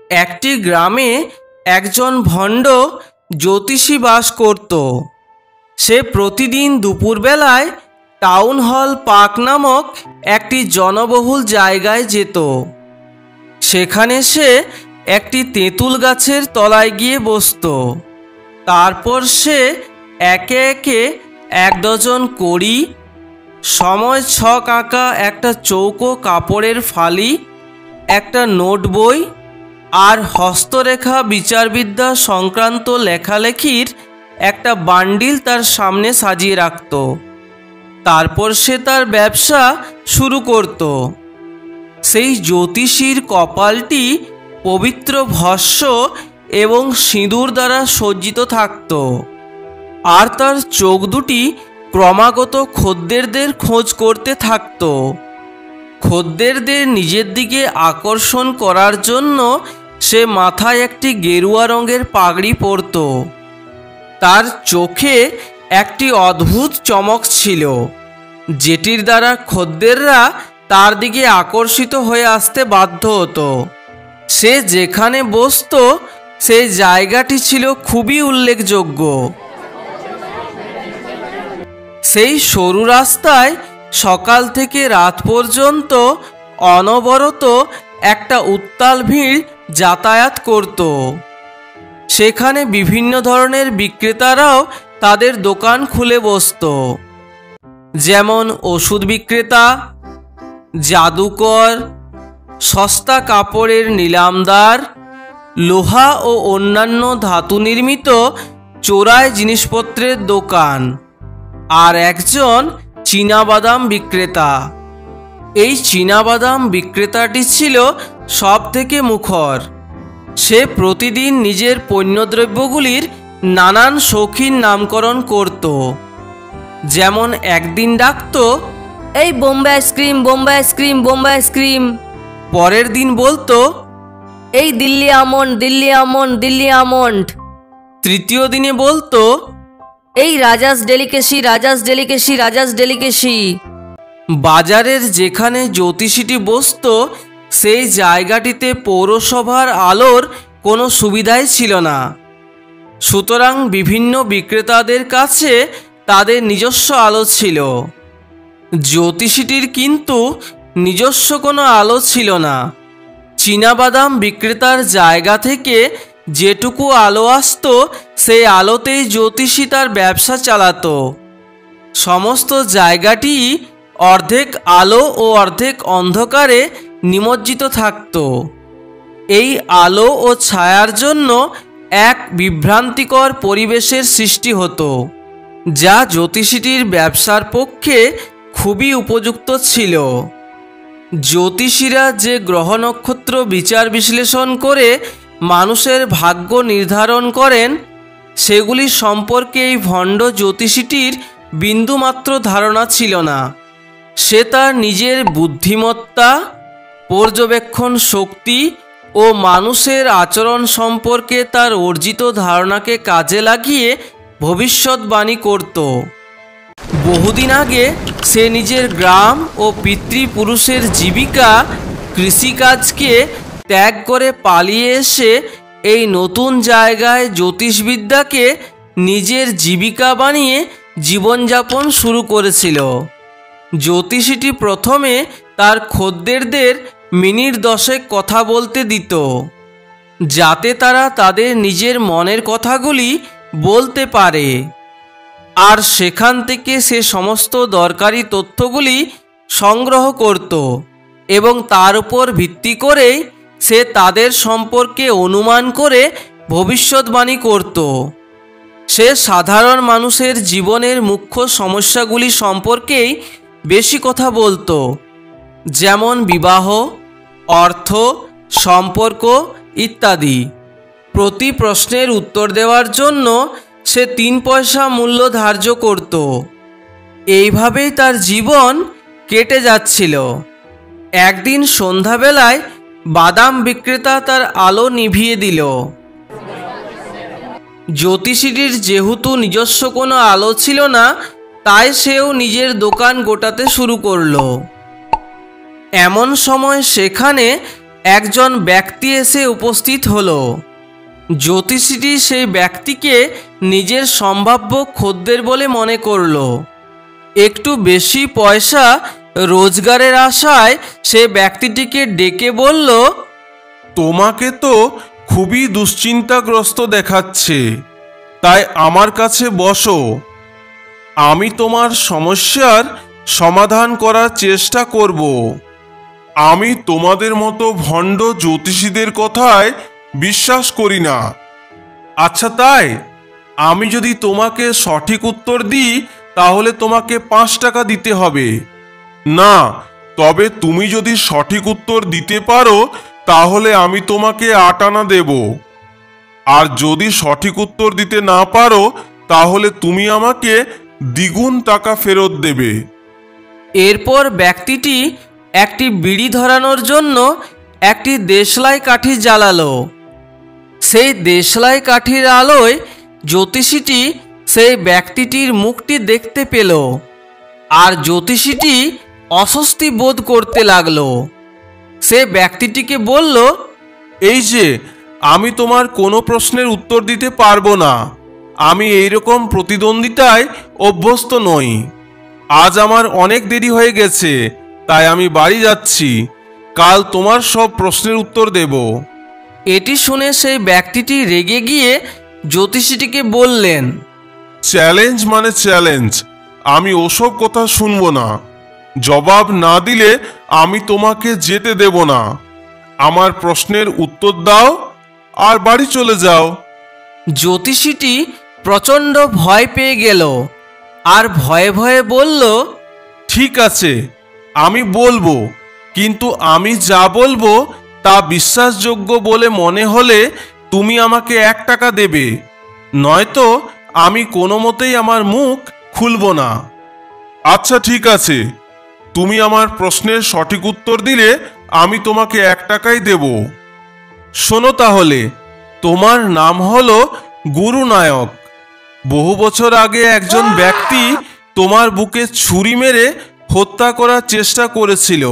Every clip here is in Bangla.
একটি গ্রামে একজন ভণ্ড জ্যোতিষী বাস করত। সে প্রতিদিন দুপুরবেলায় টাউন হল পার্ক নামক একটি জনবহুল জায়গায় যেত। সেখানে সে একটি তেঁতুল গাছের তলায় গিয়ে বসত। তারপর সে একে একে 1 ডজন কড়ি, সময় ছক আঁকা একটা চৌকো কাপড়ের ফালি, একটা নোট বই আর হস্তরেখা বিচারবিদ্যা সংক্রান্ত লেখালেখির একটা বান্ডিল তার সামনে সাজিয়ে রাখত। তারপর সে তার ব্যবসা শুরু করত। সেই জ্যোতিষীর কপালটি পবিত্র ভস্ম এবং সিঁদুর দ্বারা সজ্জিত থাকত, আর তার চোখ দুটি ক্রমাগত খদ্দেরদের খোঁজ করতে থাকত। খদ্দেরদের নিজের দিকে আকর্ষণ করার জন্য সে মাথায় একটি গেরুয়া রঙের পাগড়ি পরত। তার চোখে একটি অদ্ভুত চমক ছিল, যেটির দ্বারা খদ্দেররা তার দিকে আকর্ষিত হয়ে আসতে বাধ্য হতো। সে যেখানে বসত সেই জায়গাটি ছিল খুবই উল্লেখযোগ্য। সেই সরু রাস্তায় সকাল থেকে রাত পর্যন্ত অনবরত একটা উত্তাল ভিড় যাতায়াত করত। সেখানে বিভিন্ন ধরনের বিক্রেতারাও তাদের দোকান খুলে বসত, যেমন ওষুধ বিক্রেতা, জাদুকর, সস্তা কাপড়ের নিলামদার, লোহা ও অন্যান্য ধাতু নির্মিত চোরাই জিনিসপত্রের দোকান, আর একজন চীনাবাদাম বিক্রেতা। এই চীনাবাদাম বিক্রেতাটি ছিল সব থেকে মুখর। সে প্রতিদিন নিজের পণ্যদ্রব্যগুলির নানান শৌখিন নামকরণ করত। যেমন একদিন ডাকত, এই Bombay ice cream, Bombay ice cream, Bombay ice cream. পরের দিন বলতো, এই Delhi almond, Delhi almond, Delhi almond. তৃতীয় দিনে বলতো, এই রাজাস ডেলিকেসি, রাজাস ডেলিকেসি, রাজাস ডেলিকেসি। বাজারের যেখানে জ্যোতিষীটি বসত সেই জায়গাটিতে পৌরসভার আলোর কোনো সুবিধাই ছিল না। সুতরাং বিভিন্ন বিক্রেতাদের কাছে তাদের নিজস্ব আলো ছিল। জ্যোতিষীটির কিন্তু নিজস্ব কোনো আলো ছিল না। চীনাবাদাম বিক্রেতার জায়গা থেকে যেটুকু আলো আসতো সেই আলোতেই জ্যোতিষী তার ব্যবসা চালাতো। সমস্ত জায়গাটি অর্ধেক আলো ও অর্ধেক অন্ধকারে নিমজ্জিত থাকত। এই আলো ও ছায়ার জন্য এক বিভ্রান্তিকর পরিবেশের সৃষ্টি হতো, যা জ্যোতিষীটির ব্যবসার পক্ষে খুবই উপযুক্ত ছিল। জ্যোতিষীরা যে গ্রহ নক্ষত্র বিচার বিশ্লেষণ করে মানুষের ভাগ্য নির্ধারণ করেন, সেগুলি সম্পর্কে এই ভণ্ড জ্যোতিষীটির বিন্দুমাত্র ধারণা ছিল না। সে তার নিজের বুদ্ধিমত্তা, পর্যবেক্ষণ শক্তি ও মানুষের আচরণ সম্পর্কে তার অর্জিত ধারণাকে কাজে লাগিয়ে ভবিষ্যৎবাণী করত। বহুদিন আগে সে নিজের গ্রাম ও পিতৃপুরুষের জীবিকা কৃষিকাজকে ত্যাগ করে পালিয়ে এসে এই নতুন জায়গায় জ্যোতিষবিদ্যাকে নিজের জীবিকা বানিয়ে জীবনযাপন শুরু করেছিল। জ্যোতিষীটি প্রথমে তার খদ্দেরদের মিনিট 10 কথা বলতে দিত, যাতে তারা তাদের নিজের মনের কথাগুলি বলতে পারে, আর সেখান থেকে সে সমস্ত দরকারি তথ্যগুলি সংগ্রহ করত এবং তার উপর ভিত্তি করেই সে তাদের সম্পর্কে অনুমান করে ভবিষ্যৎবাণী করত। সে সাধারণ মানুষের জীবনের মুখ্য সমস্যাগুলি সম্পর্কেই বেশি কথা বলতো, যেমন বিবাহ, অর্থ, সম্পর্ক ইত্যাদি। প্রতি প্রশ্নের উত্তর দেওয়ার জন্য সে 3 পয়সা মূল্য ধার্য করত। এইভাবেই তার জীবন কেটে যাচ্ছিল। একদিন সন্ধ্যাবেলায় বাদাম বিক্রেতা তার আলো নিভিয়ে দিল। জ্যোতিষীটির যেহেতু নিজস্ব কোনো আলো ছিল না, তাই সেও নিজের দোকান গোটাতে শুরু করলো। এমন সময় সেখানে একজন ব্যক্তি এসে উপস্থিত হলো। জ্যোতিষীটি সেই ব্যক্তিকে নিজের সম্ভাব্য খদ্দের বলে মনে করল। একটু বেশি পয়সা রোজগারের আশায় সে ব্যক্তিটিকে ডেকে বলল, তোমাকে তো খুবই দুশ্চিন্তাগ্রস্ত দেখাচ্ছে, তাই আমার কাছে বসো। আমি তোমার সমস্যার সমাধান করার চেষ্টা করব। আমি তোমাদের মতো ভণ্ড জ্যোতিষীদের কথায় বিশ্বাস করি না। আচ্ছা তাই, আমি যদি তোমাকে সঠিক উত্তর দিই তাহলে তোমাকে 5 টাকা দিতে হবে। না, তবে তুমি যদি সঠিক উত্তর দিতে পারো তাহলে আমি তোমাকে 8 আনা দেব। আর যদি সঠিক উত্তর দিতে না পারো তাহলে তুমি আমাকে দ্বিগুণ টাকা ফেরত দেবে। এরপর ব্যক্তিটি একটি বিড়ি ধরানোর জন্য একটি দেশলাই কাঠি জ্বালালো। সেই দেশলাই কাঠির আলোয় জ্যোতিষীটি সেই ব্যক্তিটির মুখটি দেখতে পেল, আর জ্যোতিষীটি অস্বস্তি বোধ করতে লাগলো। সে ব্যক্তিটিকে বলল, এই যে, আমি তোমার কোনো প্রশ্নের উত্তর দিতে পারবো না। আমি এইরকম প্রতিদ্বন্দ্বিতায় অভ্যস্ত নই। আজ আমার অনেক দেরি হয়ে গেছে, তাই আমি বাড়ি যাচ্ছি। কাল তোমার সব প্রশ্নের উত্তর দেব। এটি শুনে সেই ব্যক্তিটি রেগে গিয়ে জ্যোতিষীটিকে বললেন, চ্যালেঞ্জ মানে চ্যালেঞ্জ, আমি ওসব কথা শুনবো না। জবাব না দিলে আমি তোমাকে যেতে দেব না। আমার প্রশ্নের উত্তর দাও আর বাড়ি চলে যাও। জ্যোতিষীটি প্রচণ্ড ভয় পেয়ে গেল আর ভয়ে ভয়ে বলল, ঠিক আছে, আমি বলবো, কিন্তু আমি যা বলবো তা বিশ্বাসযোগ্য বলে মনে হলে তুমি আমাকে 1 টাকা দেবে, নয়তো আমি কোনো মতেই আমার মুখ খুলবো না। আচ্ছা ঠিক আছে, তুমি আমার প্রশ্নের সঠিক উত্তর দিলে আমি তোমাকে 1 টাকাই দেব। শোনো তাহলে, তোমার নাম হলো গুরু নায়ক। বহু বছর আগে একজন ব্যক্তি তোমার বুকে ছুরি মেরে হত্যা করার চেষ্টা করেছিল,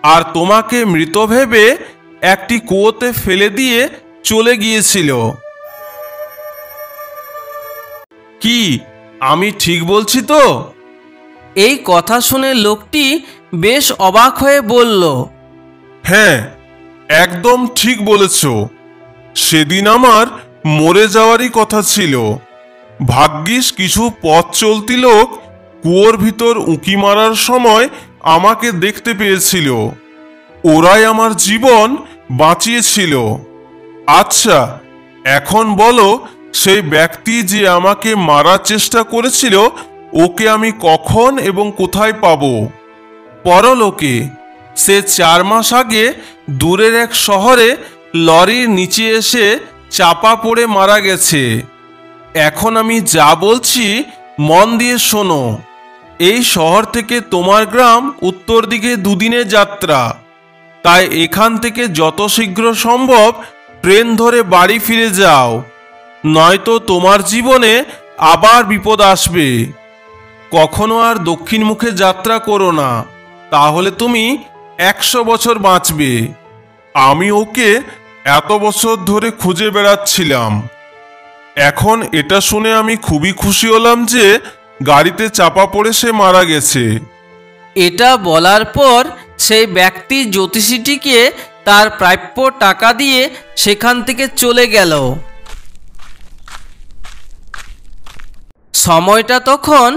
আর তোমাকে মৃত ভেবে একটি কুয়োতে ফেলে দিয়ে চলে গিয়েছিল। কি আমি ঠিক বলছি তো? এই কথা শুনে লোকটি বেশ অবাক হয়ে বলল, হ্যাঁ, একদম ঠিক বলেছ। সেদিন আমার মরে যাওয়ারই কথা ছিল। ভাগ্যিস কিছু পথ চলতি লোক কুয়োর ভিতর উঁকি মারার সময় আমাকে দেখতে পেয়েছিল। ওরাই আমার জীবন বাঁচিয়েছিল। আচ্ছা, এখন বলো, সেই ব্যক্তি যে আমাকে মারার চেষ্টা করেছিল ওকে আমি কখন এবং কোথায় পাবো? পরলোকে। সে 4 মাস আগে দূরের এক শহরে লরির নিচে এসে চাপা পড়ে মারা গেছে। এখন আমি যা বলছি মন দিয়ে শোনো। এই শহর থেকে তোমার গ্রাম উত্তর দিকে 2 দিনের যাত্রা, তাই এখান থেকে যত শীঘ্র সম্ভব ট্রেন ধরে বাড়ি ফিরে যাও, নয়তো তোমার জীবনে আবার বিপদ আসবে। কখনো আর দক্ষিণ মুখে যাত্রা করো না, তাহলে তুমি 100 বছর বাঁচবে। আমি ওকে এত বছর ধরে খুঁজে বেড়াচ্ছিলাম। এখন এটা শুনে আমি খুবই খুশি হলাম যে গাড়িতে চাপা পড়ে সে মারা গেছে। এটা বলার পর সেই ব্যক্তি জ্যোতিষীটিকে তার প্রাপ্য টাকা দিয়ে সেখান থেকে চলে গেল। সময়টা তখন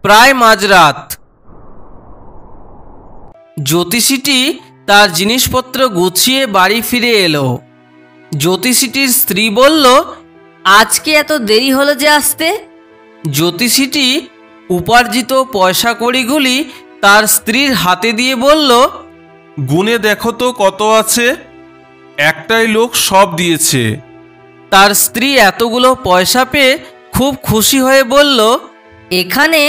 প্রায় মাঝরাত। জ্যোতিষীটি তার জিনিসপত্র গুছিয়ে বাড়ি ফিরে এলো। জ্যোতিষীটির স্ত্রী বলল, আজকে এত দেরি হলো যে আসতে? জ্যোতিষীটি উপার্জিত পয়সা কড়িগুলি তার স্ত্রীর হাতে দিয়ে বলল, গুনে দেখো তো কত আছে। একটাই লোক সব দিয়েছে। তার স্ত্রী এতগুলো পয়সা পেয়ে খুব খুশি হয়ে বলল, এখানে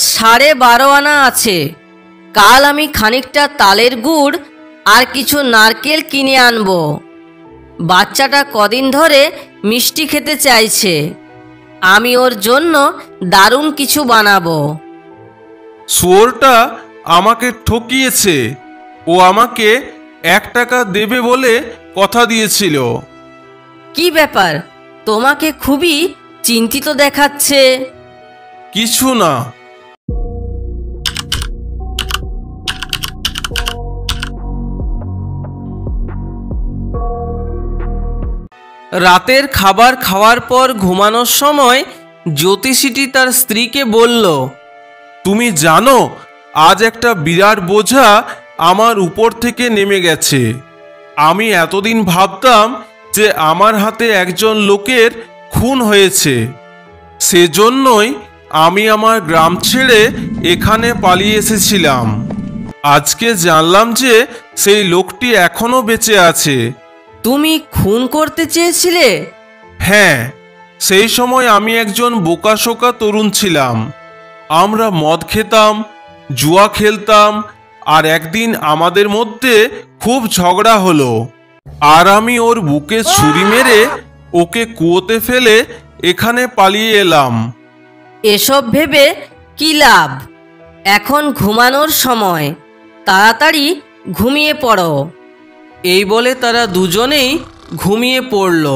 12.5 আনা আছে। কাল আমি খানিকটা তালের গুড় আর কিছু নারকেল কিনে আনবো। বাচ্চাটা কদিন ধরে মিষ্টি খেতে চাইছে, আমি ওর জন্য দারুণ কিছু বানাবো। শুয়োরটা আমাকে ঠকিয়েছে। ও আমাকে 1 টাকা দেবে বলে কথা দিয়েছিল। কি ব্যাপার, তোমাকে খুবই চিন্তিত দেখাচ্ছে। কিছু না। রাতের খাবার খাওয়ার পর ঘুমানোর সময় জ্যোতিষীটি তার স্ত্রীকে বলল, তুমি জানো, আজ একটা বিরাট বোঝা আমার উপর থেকে নেমে গেছে। আমি এতদিন ভাবতাম যে আমার হাতে একজন লোকের খুন হয়েছে, সেজন্যই আমি আমার গ্রাম ছেড়ে এখানে পালিয়ে এসেছিলাম। আজকে জানলাম যে সেই লোকটি এখনো বেঁচে আছে। তুমি খুন করতে চেয়েছিলে? হ্যাঁ, সেই সময় আমি একজন বোকাশোকা তরুণ ছিলাম। আমরা মদ খেতাম, জুয়া খেলতাম, আর একদিন আমাদের মধ্যে খুব ঝগড়া হলো, আর আমি ওর বুকে ছুরি মেরে ওকে কুয়োতে ফেলে এখানে পালিয়ে এলাম। এসব ভেবে কি লাভ? এখন ঘুমানোর সময়, তাড়াতাড়ি ঘুমিয়ে পড়ো। এই বলে তারা দুজনেই ঘুমিয়ে পড়ল।